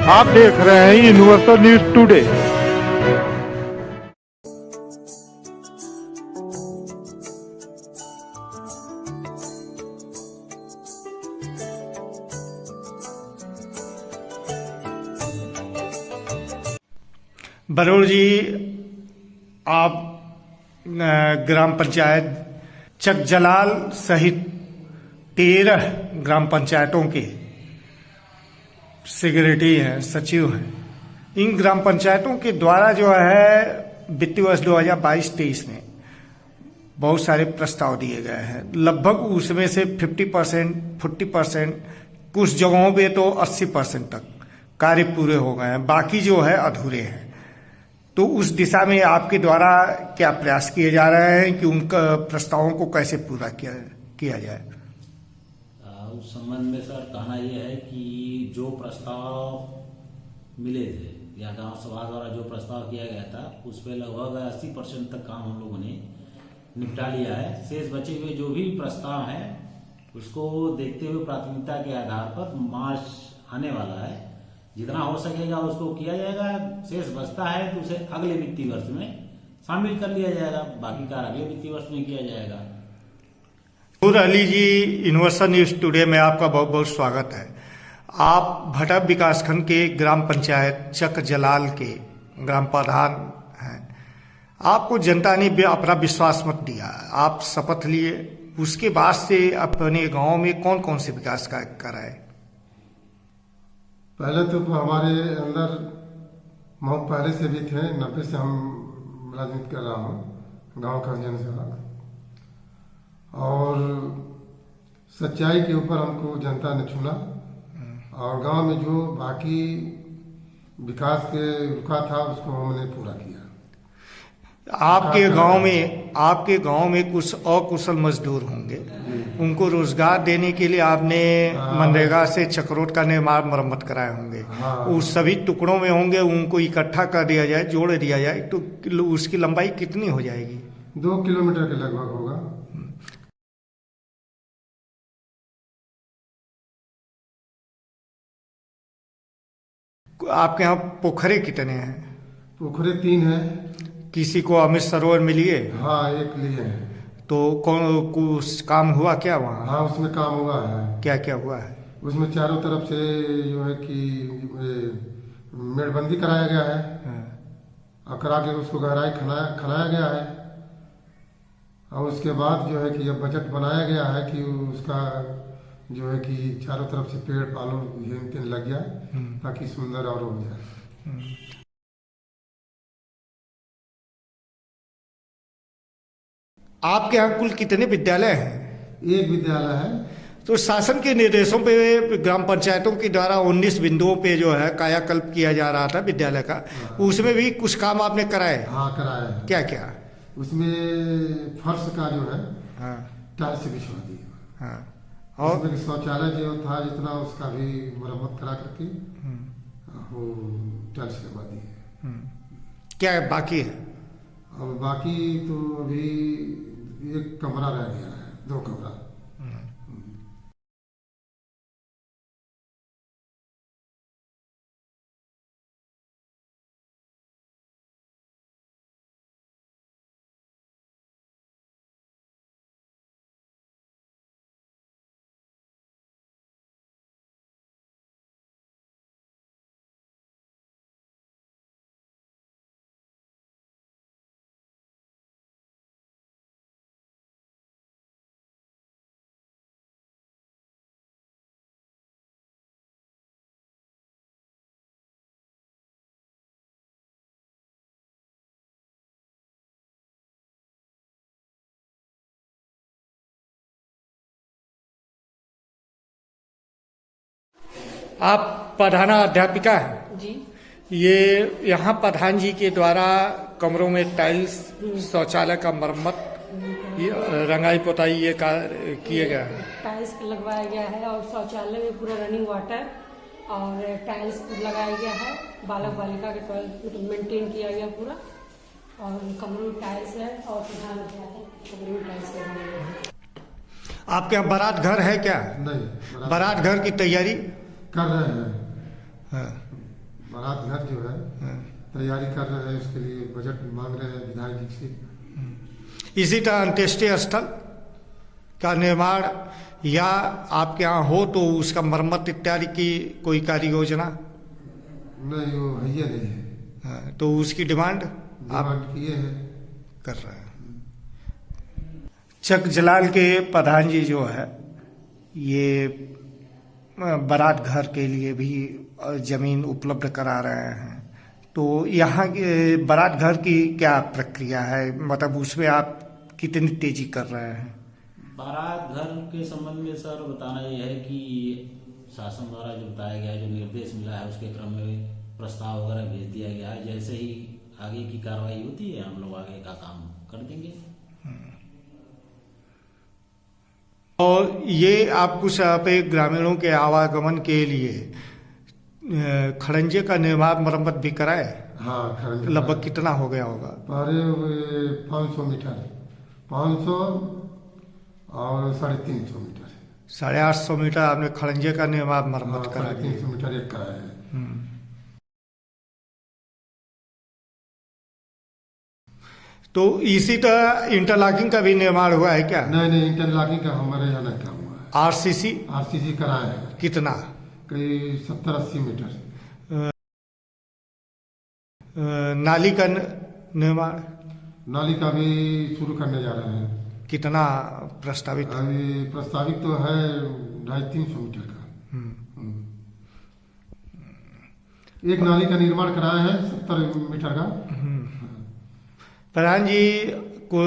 आप देख रहे हैं यूनिवर्सल न्यूज टुडे। बरोड़ जी, आप ग्राम पंचायत चकजलाल सहित 13 ग्राम पंचायतों के सेक्रेटरी हैं, सचिव हैं। इन ग्राम पंचायतों के द्वारा जो है वित्तीय वर्ष 2022-23 में बहुत सारे प्रस्ताव दिए गए हैं। लगभग उसमें से 50%, 40%, कुछ जगहों पे तो 80% तक कार्य पूरे हो गए हैं, बाकी जो है अधूरे हैं। तो उस दिशा में आपके द्वारा क्या प्रयास किए जा रहे हैं कि उनका प्रस्तावों को कैसे पूरा किया जाए? उस संबंध में सर कहना यह है कि जो प्रस्ताव मिले थे या गांव सभा द्वारा जो प्रस्ताव किया गया था उस पर लगभग 80% तक काम हम लोगों ने निपटा लिया है। शेष बचे हुए जो भी प्रस्ताव हैं उसको देखते हुए प्राथमिकता के आधार पर मार्च आने वाला है, जितना हो सकेगा उसको किया जाएगा। शेष बचता है तो उसे अगले वित्तीय वर्ष में शामिल कर लिया जाएगा, बाकी कार्य अगले वित्तीय वर्ष में किया जाएगा। नूर अली जी, यूनिवर्सल न्यूज टुडे में आपका बहुत बहुत स्वागत है। आप भटा विकासखंड के ग्राम पंचायत चकजलाल के ग्राम प्रधान हैं। आपको जनता ने अपना विश्वास मत दिया, आप शपथ लिए, उसके बाद से अपने गांव में कौन कौन से विकास कार्य कराए? पहले तो हमारे अंदर बहुत पहले से भी थे, 90 से हम राजनीति कर रहा हूँ, गांव का जनसेवा। और सच्चाई के ऊपर हमको जनता ने चुना और गांव में जो बाकी विकास के रुका था उसको हमने पूरा किया। आपके गांव में कुछ अकुशल मजदूर होंगे, उनको रोजगार देने के लिए आपने मनरेगा से चक्रोट का निर्माण मरम्मत कराए होंगे। उस सभी टुकड़ों में होंगे, उनको इकट्ठा कर दिया जाए, जोड़ दिया जाए तो उसकी लंबाई कितनी हो जाएगी? 2 किलोमीटर के लगभग होगा। आपके यहाँ पोखरे कितने हैं? पोखरे 3 हैं। किसी को अमृत सरोवर मिली है? हाँ, एक लिए हैं। तो कौन कुछ काम हुआ क्या वहाँ? हाँ, उसमें काम हुआ है। क्या क्या हुआ है? उसमें चारों तरफ से जो है कि मेड़बंदी कराया गया है। और करा के उसको गहराई खनाया गया है। और उसके बाद जो है कि जब बजट बनाया गया है कि उसका जो है कि चारों तरफ से पेड़ पालो ये लग जाए ताकि सुंदर और हो जाए। आपके यहाँ कुल कितने विद्यालय हैं? एक विद्यालय है। तो शासन के निर्देशों पे ग्राम पंचायतों के द्वारा 19 बिंदुओं पे जो है कायाकल्प किया जा रहा था विद्यालय का। उसमें भी कुछ काम आपने कराए? हाँ, कराया है। क्या क्या? उसमें फर्श का जो है टाइल्स बिछवा दी। और उसमें शौचालय जो था जितना उसका भी मरम्मत करा करके वो टाइल्स लगवा दी। क्या बाकी है? और बाकी तो अभी एक कमरा रह गया है, 2 कमरा। आप प्रधाना अध्यापिका हैं जी। ये यहाँ प्रधान जी के द्वारा कमरों में टाइल्स, शौचालय का मरम्मत, रंगाई पोताई ये कार्य किए गए हैं। टाइल्स लगवाया गया है और शौचालय में पूरा रनिंग वाटर और टाइल्स लगाया गया है। बालक बालिका के टॉयलेट मेंटेन किया गया पूरा और कमरों में टाइल्स है और प्रधान कमरों में टाइल्स लगाया है। आपके यहाँ बारात घर है क्या? नहीं, बारात घर की तैयारी कर रहे हैं। हाँ। बारात घर जो है तैयारी कर रहे हैं, उसके लिए बजट मांग रहे हैं विधायक जी से। इसी तरह अंत्येष्टि स्थल का निर्माण या आपके यहाँ हो तो उसका मरम्मत इत्यादि की कोई कार्य योजना? नहीं, वो है नहीं है। तो उसकी डिमांड आप डिमांड किए हैं, कर रहे हैं। चक जलाल के प्रधान जी जो है ये बारात घर के लिए भी जमीन उपलब्ध करा रहे हैं, तो यहाँ के बारात घर की क्या प्रक्रिया है, मतलब उसमें आप कितनी तेजी कर रहे हैं? बारात घर के संबंध में सर बताना यह है कि शासन द्वारा जो बताया गया है, जो निर्देश मिला है, उसके क्रम में प्रस्ताव वगैरह भेज दिया गया है। जैसे ही आगे की कार्रवाई होती है हम लोग आगे का काम कर देंगे। और ये आप कुछ पे ग्रामीणों के आवागमन के लिए खड़ंजे का निर्माण मरम्मत भी कराए? हाँ, खड़ंजे लगभग कितना हो गया होगा? 500 मीटर, 500 और 350 मीटर, 850 मीटर आपने खड़ंजे का निर्माण मरम्मत करा दिया। 350 मीटर एक कराया है। तो इसी तरह इंटरलॉकिंग का भी निर्माण हुआ है क्या? नहीं, इंटरलॉकिंग का हमारे यहाँ नहीं काम हुआ है। आरसीसी कराया है। कितना? कई 70-80 मीटर। नाली का निर्माण? नाली का भी शुरू करने जा रहे हैं। कितना प्रस्तावित? अभी प्रस्तावित तो है 250-300 मीटर का। एक नाली का निर्माण कराया है 70 मीटर का। प्रधान जी को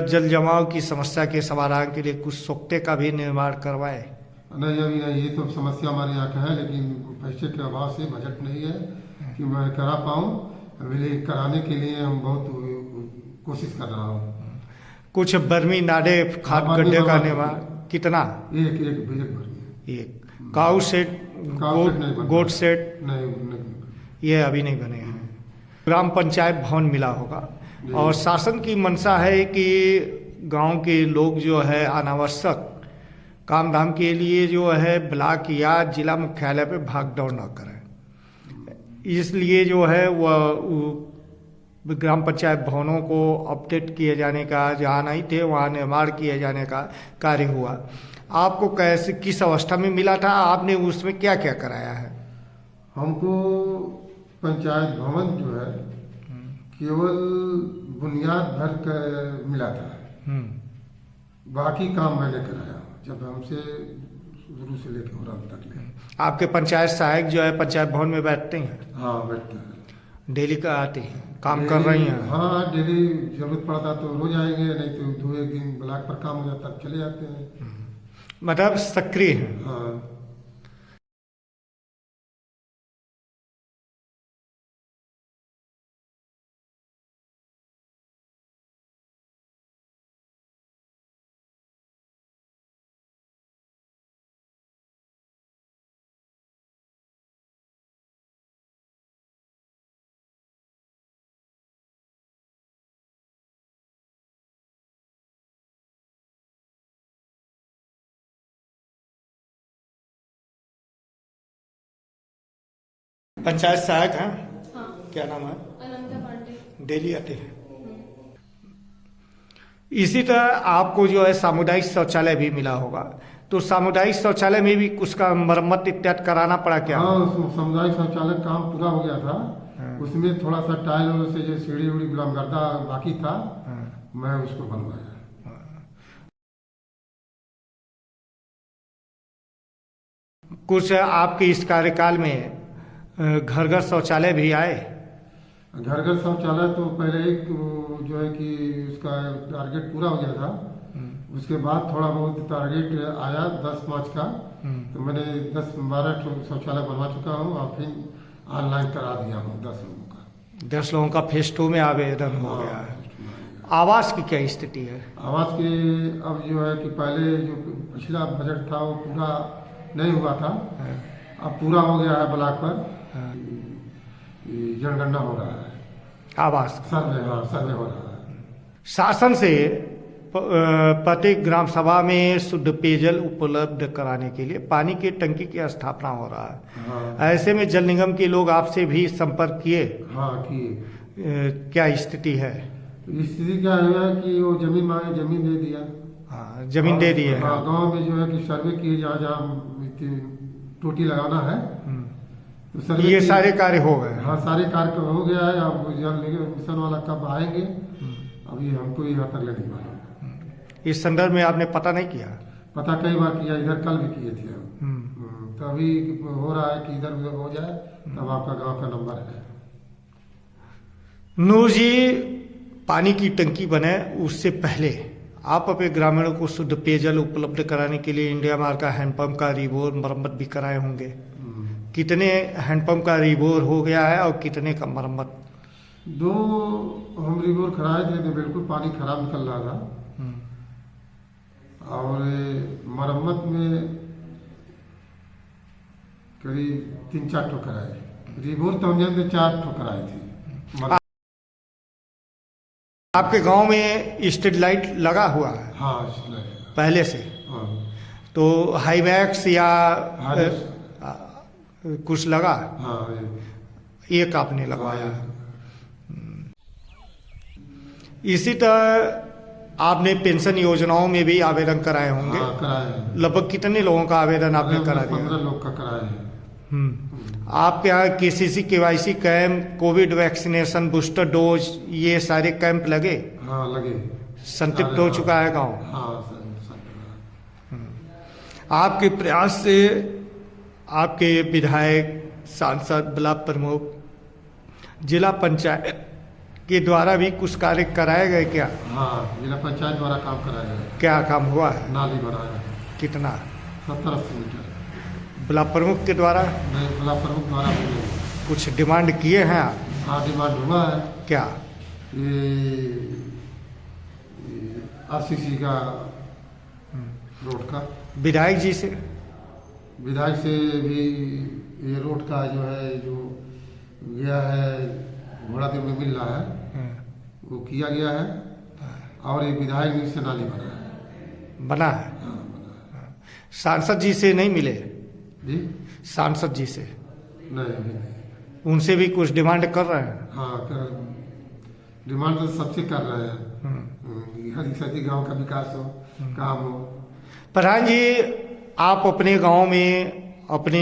जल जमाव की समस्या के समाधान के लिए कुछ सोखते का भी निर्माण करवाए? नहीं, अभी नहीं, ये तो समस्या हमारे यहाँ का है, लेकिन पैसे के अभाव से बजट नहीं है कि मैं करा पाऊँ। अभी कराने के लिए हम बहुत कोशिश कर रहा हूँ। कुछ बर्मी नाडे खाद गड्ढे का निर्माण कितना? एक काऊ सेट, गोट सेट नहीं, ये अभी नहीं बने हैं। ग्राम पंचायत भवन मिला होगा और शासन की मंशा है कि गांव के लोग जो है अनावश्यक काम धाम के लिए जो है ब्लॉक या जिला मुख्यालय पे भाग दौड़ न करें, इसलिए जो है वह ग्राम पंचायत भवनों को अपडेट किए जाने का, जहाँ नहीं थे वहाँ निर्माण किए जाने का कार्य हुआ। आपको कैसे, किस अवस्था में मिला था, आपने उसमें क्या क्या कराया है? हमको पंचायत भवन जो है केवल बुनियाद भर कर मिला था, बाकी काम मैंने कराया जब हमसे शुरू से लेकर और अब तक ले। आपके पंचायत सहायक जो है पंचायत भवन में बैठते हैं? हाँ, बैठते हैं। डेली का आते हैं, काम कर रही हैं? हाँ, डेली जरूरत पड़ता तो रोज आएंगे, नहीं तो 2-1 दिन ब्लॉक पर काम हो जाता चले जाते हैं। मतलब सक्रिय हैं? हाँ। पंचायत सहायक हैं? हाँ। क्या नाम है? अनंता पांडे। डेली आते हैं। इसी तरह आपको जो है सामुदायिक शौचालय भी मिला होगा, तो सामुदायिक शौचालय में भी कुछ का मरम्मत इत्यादि कराना पड़ा क्या? हाँ, सामुदायिक शौचालय काम पूरा हो गया था। उसमें थोड़ा सा टाइल से जो सीढ़ी उड़ी गुलामगर्दा बाकी था, मैं उसको बनवाया। कुछ आपके इस कार्यकाल में घर घर शौचालय भी आए? घर घर शौचालय तो पहले एक जो है कि उसका टारगेट पूरा हो गया था, उसके बाद थोड़ा बहुत टारगेट आया 10-5 का, तो मैंने 10-12 शौचालय बनवा चुका हूँ और फिर ऑनलाइन करा दिया हूँ 10 लोगों का। 10 लोगों का फेज 2 में आवेदन हो गया है। आवास की क्या स्थिति है? आवास की अब जो है कि पहले जो पिछला बजट था वो पूरा नहीं हुआ था, अब पूरा हो गया है। ब्लॉक पर जनगणना हो रहा है, आवास सर्वे हो रहा है। शासन से प्रत्येक ग्राम सभा में शुद्ध पेयजल उपलब्ध कराने के लिए पानी की टंकी की स्थापना हो रहा है। हाँ ऐसे में जल निगम के लोग आपसे भी संपर्क किए, हाँ किए। क्या स्थिति है? स्थिति क्या है कि वो जमीन मांगे, जमीन दे दिया। हाँ, जमीन दे दी है। हाँ, गाँव में जो है कि सर्वे किए जहाँ जहाँ टोटी लगाना है तो सर्वे ये किए। सारे कार्य हो गए। हाँ सारे कार्य हो गया है। अब जल निगम मिशन वाला कब आएंगे अभी हमको यहाँ तक नहीं मालूम। इस संदर्भ में आपने पता नहीं किया? पता कई बार किया, इधर कल भी किए थे हम। तो अभी हो रहा है कि इधर उधर हो जाए तब आपका गांव का नंबर है। नूर जी, पानी की टंकी बने उससे पहले आप अपने ग्रामीणों को शुद्ध पेयजल उपलब्ध कराने के लिए इंडिया मार्ग का हैंडपंप का रिबोर मरम्मत भी कराए होंगे। कितने हैंडपंप का रिबोर हो गया है और कितने का मरम्मत? 2 हम रिबोर कराए थे तो बिल्कुल पानी खराब निकल रहा था। और मरम्मत में करीब 3-4 ठो कराए। रिबोर तो हम जानते 4 ठो कराए थे। आपके गांव में स्ट्रीट लाइट लगा हुआ है हाँ इसलिए। पहले से? हाँ तो हाईमैक्स या हाईमैक्स। कुछ लगा? हाँ एक आपने लगवाया। इसी तरह आपने पेंशन योजनाओं में भी आवेदन कराए होंगे। हाँ कराए हैं। लगभग कितने लोगों का आवेदन आपने करा दिया? 15 लोग का कराए हैं। आपके यहाँ KCC KYC camp, Covid vaccination, booster dose, ये सारे कैंप लगे? हाँ लगे। संतृप्त हो चुका है गांव? हाँ आपके प्रयास से आपके विधायक, सांसद, ब्लॉक प्रमुख, जिला पंचायत के द्वारा भी कुछ कार्य कराए गए क्या? हाँ जिला पंचायत द्वारा काम कराया है। क्या काम हुआ है? नाली बनाया है। कितना? 70-80 मीटर। ब्लॉक प्रमुख के द्वारा? नहीं, जिला प्रमुख द्वारा भी नहीं। कुछ डिमांड किए हैं आप? हाँ डिमांड हुआ है। क्या? ये RCC का रोड का। विधायक जी से? विधायक से भी ये रोड का जो है जो गया है घोड़ा देव में मिल रहा है वो किया गया है। और ये विधायक जी से नाली बना है। बना है? हाँ बना है। सांसद जी से नहीं मिले? जी सांसद जी से? नहीं अभी नहीं। उनसे भी कुछ डिमांड कर रहे हैं? हाँ डिमांड तो सबसे कर रहे हैं। हर सदी गांव का विकास हो, काम हो। प्रधान जी, आप अपने गांव में अपने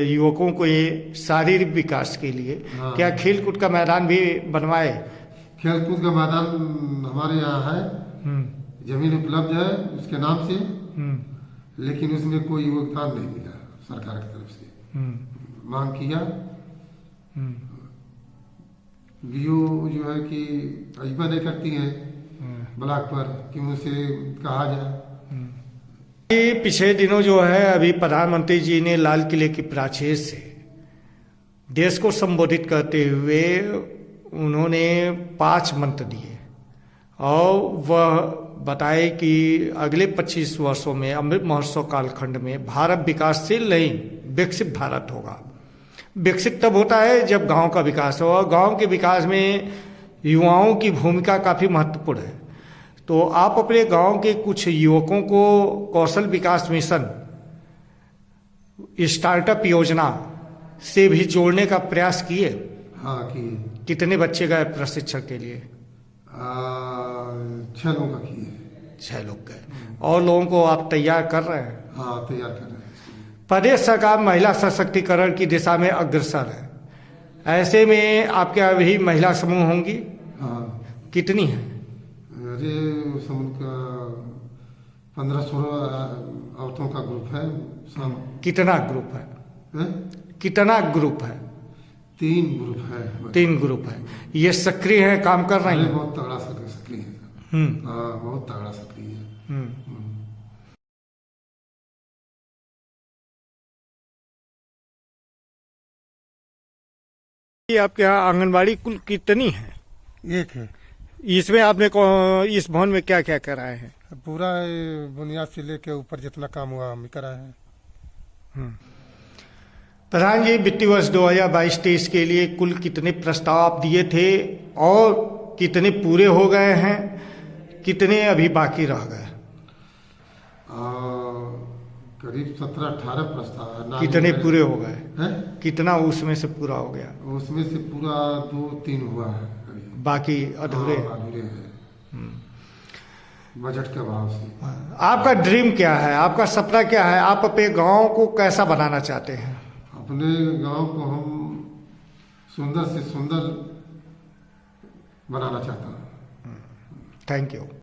युवकों को ये शारीरिक विकास के लिए हाँ। क्या खेल कूद का मैदान भी बनवाए? खेल कूद का मैदान हमारे यहाँ है। जमीन उपलब्ध है उसके नाम से, लेकिन उसमें कोई योगदान नहीं मिला सरकार की तरफ से। मांग किया, बीओ जो है कि अजमा नहीं करती है ब्लॉक पर कि उनसे कहा जाए। पिछले दिनों जो है अभी प्रधानमंत्री जी ने लाल किले की प्राचीर से देश को संबोधित करते हुए उन्होंने 5 मंत्र दिए और वह बताए कि अगले 25 वर्षों में अमृत महोत्सव कालखंड में भारत विकासशील नहीं विकसित भारत होगा। विकसित तब होता है जब गांव का विकास हो, और गांव के विकास में युवाओं की भूमिका काफ़ी महत्वपूर्ण है। तो आप अपने गांव के कुछ युवकों को कौशल विकास मिशन, स्टार्टअप योजना से भी जोड़ने का प्रयास किए? हाँ कि कितने बच्चे गए प्रशिक्षण के लिए? 6 लोगों का किए। 6 लोग गए। और लोगों को आप तैयार कर रहे हैं? हाँ तैयार कर रहे हैं। प्रदेश सरकार महिला सशक्तिकरण की दिशा में अग्रसर है। ऐसे में आपके अभी महिला समूह होंगी? हाँ कितनी है? अरे समूह का 15-16 औरतों का ग्रुप है। कितना ग्रुप है? है? कितना ग्रुप है? 3 ग्रुप है। 3 ग्रुप है। ये सक्रिय है, काम कर रही अरे है? बहुत तगड़ा सक्रिय है। हाँ बहुत तगड़ा सक्रिय है। ये आपके यहाँ आंगनबाड़ी कुल कितनी है? 1 है। इसमें आपने इस भवन में क्या क्या कराए हैं? पूरा बुनियाद से लेके ऊपर जितना काम हुआ हम ही कराए हैं। प्रधान जी, वित्तीय वर्ष 2022-23 के लिए कुल कितने प्रस्ताव आप दिए थे और कितने पूरे हो गए हैं? कितने अभी बाकी रह गए? करीब 17-18 प्रस्ताव है। नाली कितने में- पूरे हो गए? हैं? कितना उसमें से पूरा हो गया? उसमें से पूरा 2-3 हुआ है अभी। बाकी अधूरे? हाँ, अधूरे है बजट के अभाव से। आपका ड्रीम क्या है, आपका सपना क्या है? आप अपने गांव को कैसा बनाना चाहते हैं? अपने गांव को हम सुंदर से सुंदर बनाना चाहता हूँ। Thank you.